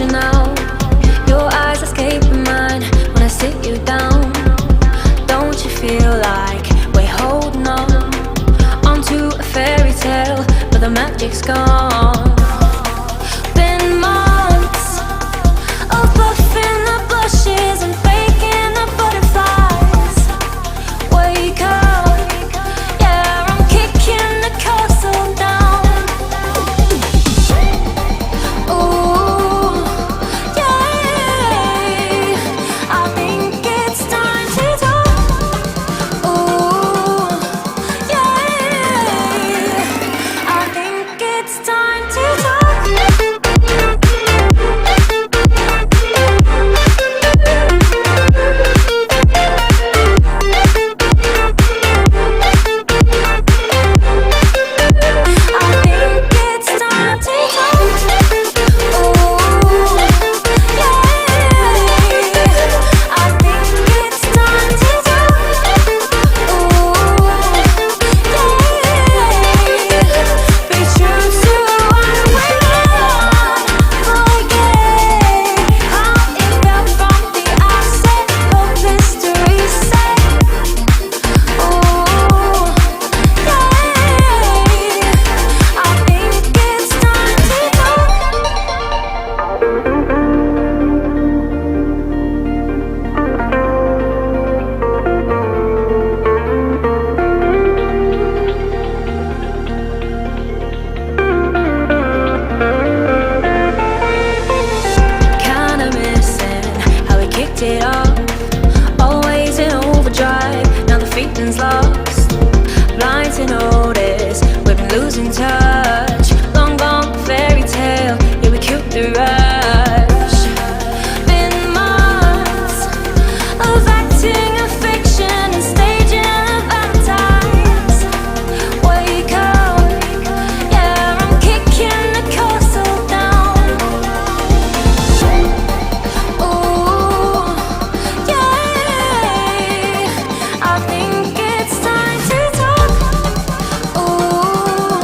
stranger now. Your eyes escaping mine when I sit you down. Don't you feel like we're holding on onto a fairy tale, but the magic's gone? Been months of buffing the bushes and faking the butterflies. Wake up, yeah, I'm kicking the castle down. Ooh, yeah, I think it's time to talk. Ooh, yeah, I think it's time to talk. It up, always in overdrive. Now the feeling's lost, blind to notice we've been losing touch. Long gone fairy tale, yeah, we killed the rush. Been months of acting a fiction and staging a Valentine's. Wake up, yeah, I'm kicking the castle down. Ooh, I think it's time to talk. Ooh,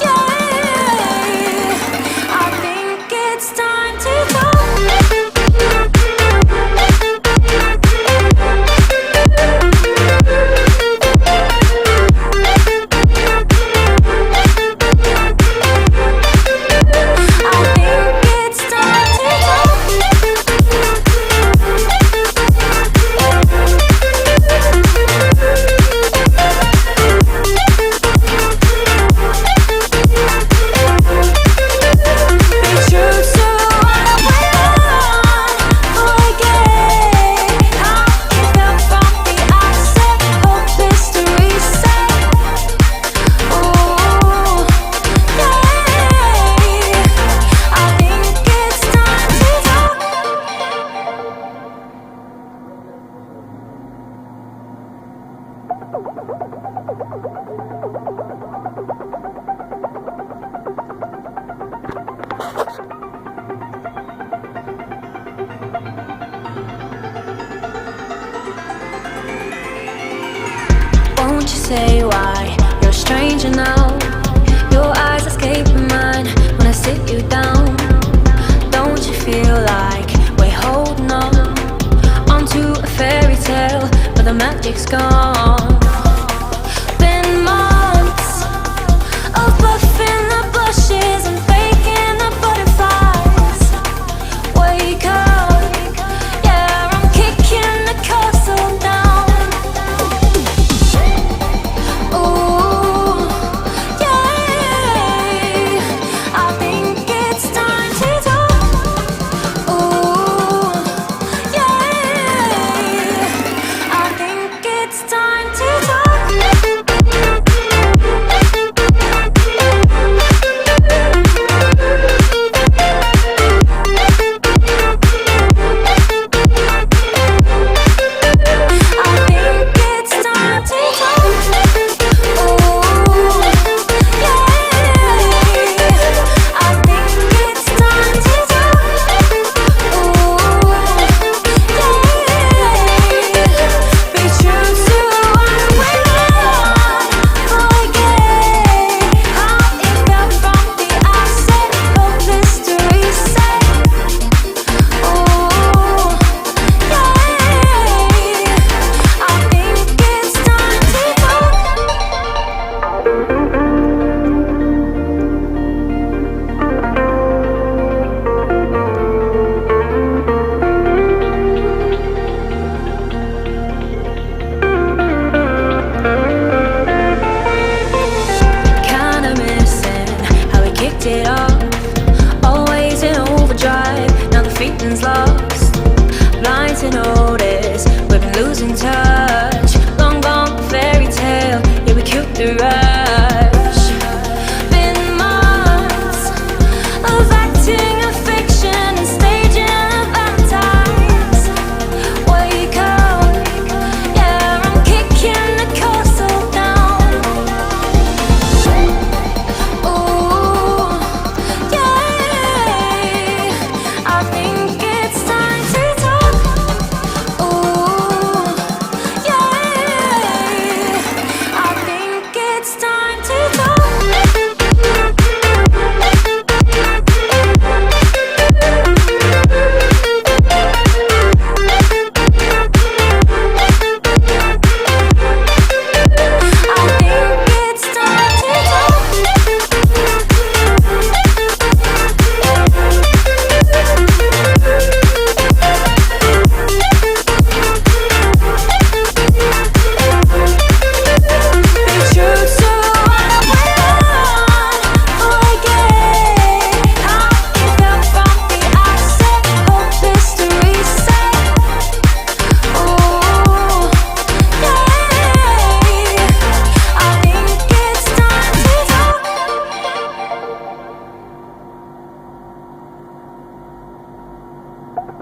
yeah, I think it's time to talk. I think it's time to Won't you say why you're a stranger now? Your eyes escaping mine when I sit you down. Don't you feel like we're holding on onto a fairy tale, but the magic's gone? Been months of buffing the bushes and faking the butterflies. Wake up, yeah, I'm kicking the castle down. Ooh, yeah, I think it's time to talk. Ooh, yeah, I think it's time to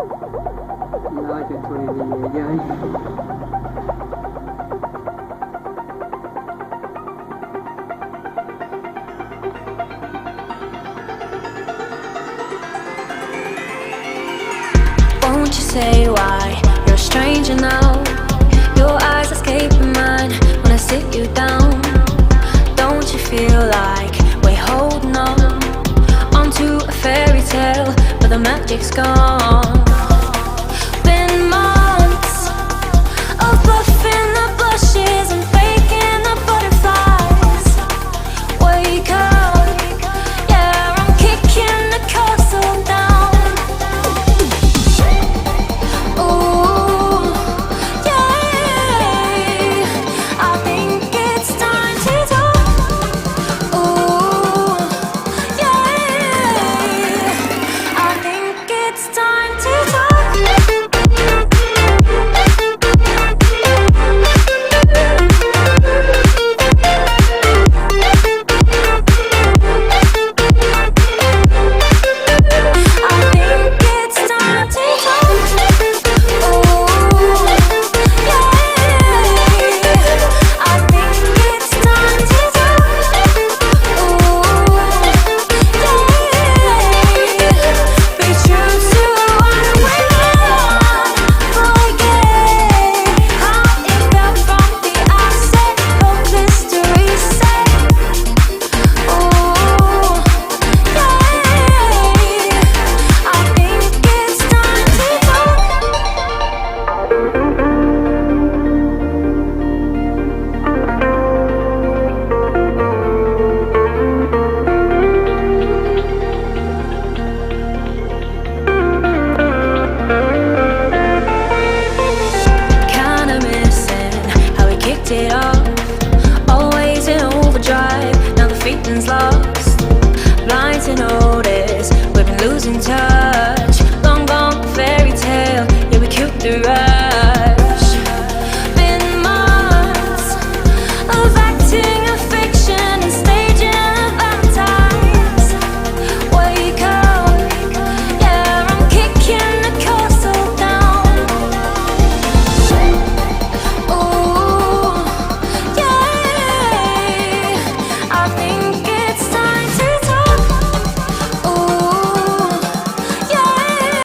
लाज थोड़ी ले जाए Won't you say why you're a stranger now? Your eyes escaping mine when I sit you down. Don't you feel like we're holding on onto a fairy tale, but the magic's gone?